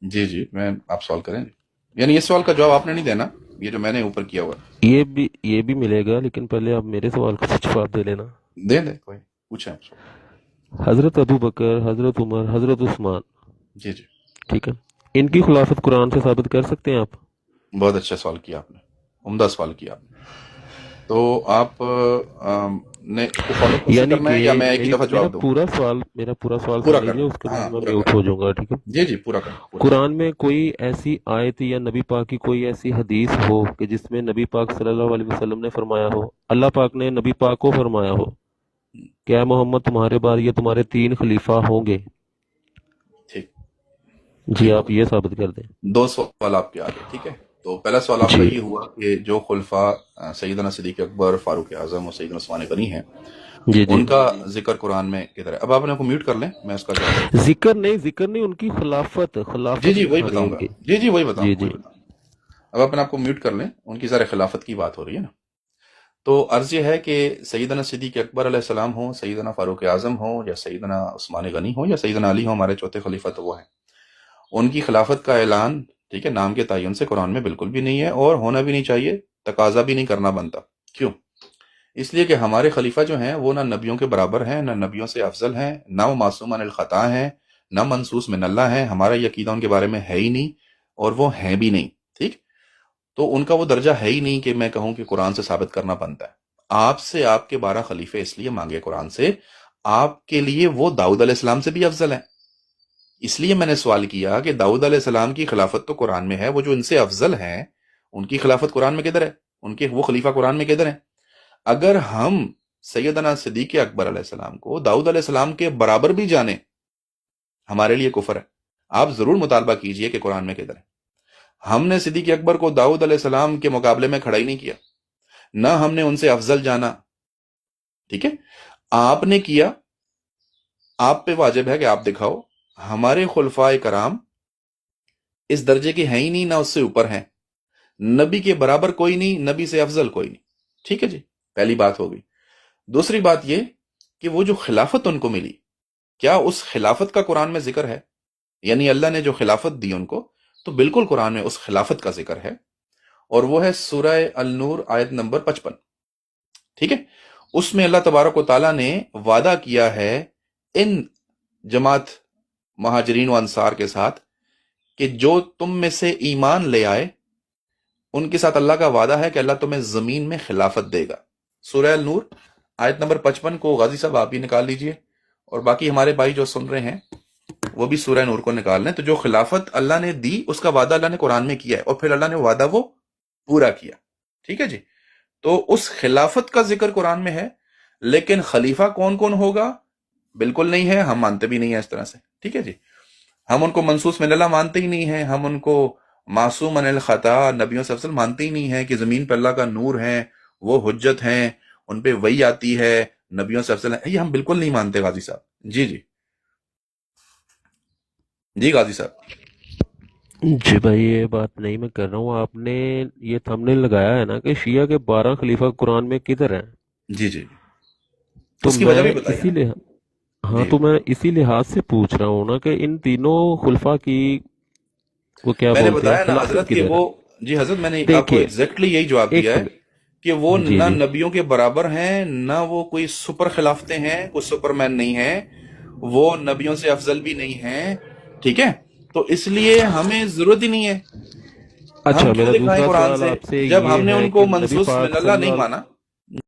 جی جی، میں آپ سوال کریں، یعنی اس سوال کا جواب آپ نے نہیں دینا، یہ جو میں نے اوپر کیا ہوا ہے۔ یہ بھی ملے گا، لیکن پہلے آپ میرے سوال کا جواب دے لینا۔ دے دیں، کوئی پوچھیں آپ سوال۔ حضرت ابو بکر، حضرت عمر، حضرت عثمان، جی جی، ٹھیک ہے، ان کی خلافت قرآن سے ثابت کر سکتے ہیں آپ؟ بہت اچھا سوال کیا آپ نے، عمدہ سوال کیا آپ نے۔ تو آپ نے اس کو فالو خود سے یعنی کرنا کہ ہے یا میں ایک ہی میری دفعہ میرا جواب دوں؟ پورا سوال پورا سن لیجیے، کرنا اس کے ہے، بعد ہاں میں پورا میوٹ کرنا ہو ہے۔ جاؤں گا، ٹھیک ہے؟ جی جی، پورا کریں پورا کریں۔ قرآن میں کوئی ایسی آیت یا نبی پاک کی کوئی ایسی حدیث ہو کہ جس میں نبی پاک صلی اللہ علیہ وسلم نے فرمایا ہو، اللہ پاک نے نبی پاک کو فرمایا ہو کہ اے محمد تمہارے بعد یہ تمہارے 3 خلیفہ ہوں گے؟ ٹھیک، جی، ٹھیک ہو آپ یہ گیا۔ ثابت کر دیں۔ دو سوال آپ کے آگے، ٹھیک ہے۔ تو پہلا سوال آپ کا جی یہ ہوا کہ جو خلفاء سیدنا صدیق اکبر، فاروق اعظم اور سیدنا عثمان غنی ہیں، جی جی، ان کا ذکر قرآن میں کدھر ہے؟ اب آپ اپنے کو میوٹ کر لیں، میں اس کا جواب دیتا ہوں۔ ذکر نہیں، ان کی خلافت جی خلافت جی، وہی دکھانی ہے بتاؤں ان گا، کی۔ جی جی، وہی بتاؤں جی گا، جی وہی بتاؤں گا۔ اب اپنے آپ کو میوٹ کر لیں، ان کی ذرا خلافت کی بات ہو رہی ہے نا۔ تو عرض یہ ہے کہ سیدنا صدیق اکبر علیہ السلام ہوں، سیدنا فاروق اعظم ہوں، یا سیدنا عثمان غنی ہوں، یا سیدنا علی ہوں، ہمارے چوتھے خلیفہ تو وہ ہیں، ان کی خلافت کا اعلان، ٹھیک ہے، نام کے تعین سے قرآن میں بالکل بھی نہیں ہے، اور ہونا بھی نہیں چاہیے، تقاضا بھی نہیں کرنا بنتا۔ کیوں؟ اس لیے کہ ہمارے خلیفہ جو ہیں وہ نہ نبیوں کے برابر ہیں، نہ نبیوں سے افضل ہیں، نہ وہ معصوم عن الخطا ہیں، نہ منصوص من اللہ ہیں، ہمارا یہ عقیدہ ان کے بارے میں ہے ہی نہیں، اور وہ ہیں بھی نہیں، ٹھیک۔ تو ان کا وہ درجہ ہے ہی نہیں کہ میں کہوں کہ قرآن سے ثابت کرنا بنتا ہے۔ آپ سے آپ کے 12 خلیفے اس لیے مانگے قرآن سے، آپ کے لیے وہ داؤد علیہ السلام سے بھی افضل ہیں۔ اس لیے میں نے سوال کیا کہ داؤد علیہ السلام کی خلافت تو قرآن میں ہے، وہ جو ان سے افضل ہیں ان کی خلافت قرآن میں کدھر ہے؟ ان کے وہ خلیفہ قرآن میں کدھر ہیں؟ اگر ہم سیدنا صدیق اکبر علیہ السلام کو داؤد علیہ السلام کے برابر بھی جانیں، ہمارے لیے کفر ہے۔ آپ ضرور مطالبہ کیجئے کہ قرآن میں کدھر ہے۔ ہم نے صدیق اکبر کو داؤد علیہ السلام کے مقابلے میں کھڑا ہی نہیں کیا، نہ ہم نے ان سے افضل جانا، ٹھیک ہے۔ آپ نے کیا، آپ پہ واجب ہے کہ آپ دکھاؤ۔ ہمارے خلفاء کرام اس درجے کے ہیں ہی نہیں، نہ اس سے اوپر ہیں، نبی کے برابر کوئی نہیں، نبی سے افضل کوئی نہیں، ٹھیک ہے جی، پہلی بات ہو گئی۔ دوسری بات یہ کہ وہ جو خلافت ان کو ملی، کیا اس خلافت کا قرآن میں ذکر ہے؟ یعنی اللہ نے جو خلافت دی ان کو، تو بالکل قرآن میں اس خلافت کا ذکر ہے، اور وہ ہے سورہ النور آیت نمبر 55، ٹھیک ہے۔ اس میں اللہ تبارک و تعالیٰ نے وعدہ کیا ہے ان جماعت مہاجرین و انصار کے ساتھ کہ جو تم میں سے ایمان لے آئے، ان کے ساتھ اللہ کا وعدہ ہے کہ اللہ تمہیں زمین میں خلافت دے گا۔ سورہ النور آیت نمبر 55 کو غازی صاحب آپ ہی نکال لیجئے، اور باقی ہمارے بھائی جو سن رہے ہیں وہ بھی سورہ نور کو نکال لیں۔ تو جو خلافت اللہ نے دی اس کا وعدہ اللہ نے قرآن میں کیا ہے، اور پھر اللہ نے وعدہ وہ پورا کیا، ٹھیک ہے جی۔ تو اس خلافت کا ذکر قرآن میں ہے، لیکن خلیفہ کون کون ہوگا بالکل نہیں ہے، ہم مانتے بھی نہیں ہیں اس طرح سے، ٹھیک ہے جی۔ ہم ان کو منصوص من اللہ مانتے ہی نہیں ہیں، ہم ان کو معصوم عن الخطا، نبیوں سے افضل مانتے ہی نہیں ہیں کہ زمین پہ اللہ کا نور ہے، وہ حجت ہیں، ان پہ وحی آتی ہے، نبیوں سے افضل ہیں، یہ ہم بالکل نہیں مانتے غازی صاحب۔ جی جی، جی غازی صاحب۔ جی بھائی، یہ بات نہیں میں کر رہا ہوں، آپ نے یہ تھم نے لگایا ہے نا کہ شیعہ کے 12 خلیفہ قرآن میں کدھر ہیں؟ جی جی، تو اس کی وجہ میں بھی بتائی ہے اسی نا۔ لحاظ ہاں جی، تو میں اسی لحاظ سے پوچھ رہا ہوں نا کہ ان تینوں خلفاء کی وہ کیا میں نے بولتے ہیں بتایا نا خلافت حضرت کہ کدھر وہ، ہے؟ جی حضرت میں نے آپ کو دیکھیے، ایگزیکٹلی یہی جواب ایک دیا ہے منٹ، کہ وہ جی نہ جی، نبیوں کے برابر ہیں، نہ وہ کوئی سپر خلافتیں ہیں، کوئی سپر مین نہیں ہیں، وہ نبیوں سے افضل بھی نہیں ہیں، ٹھیک ہے۔ تو اس لیے ہمیں ضرورت ہی نہیں ہے، ہم اچھا، کیوں میرا دکھائیں دوسرا قرآن سوال سے آپ سے جب یہ ہم نے ہے ان کہ کو نبی منصوص من پاک اللہ صلی نہیں اللہ مانا۔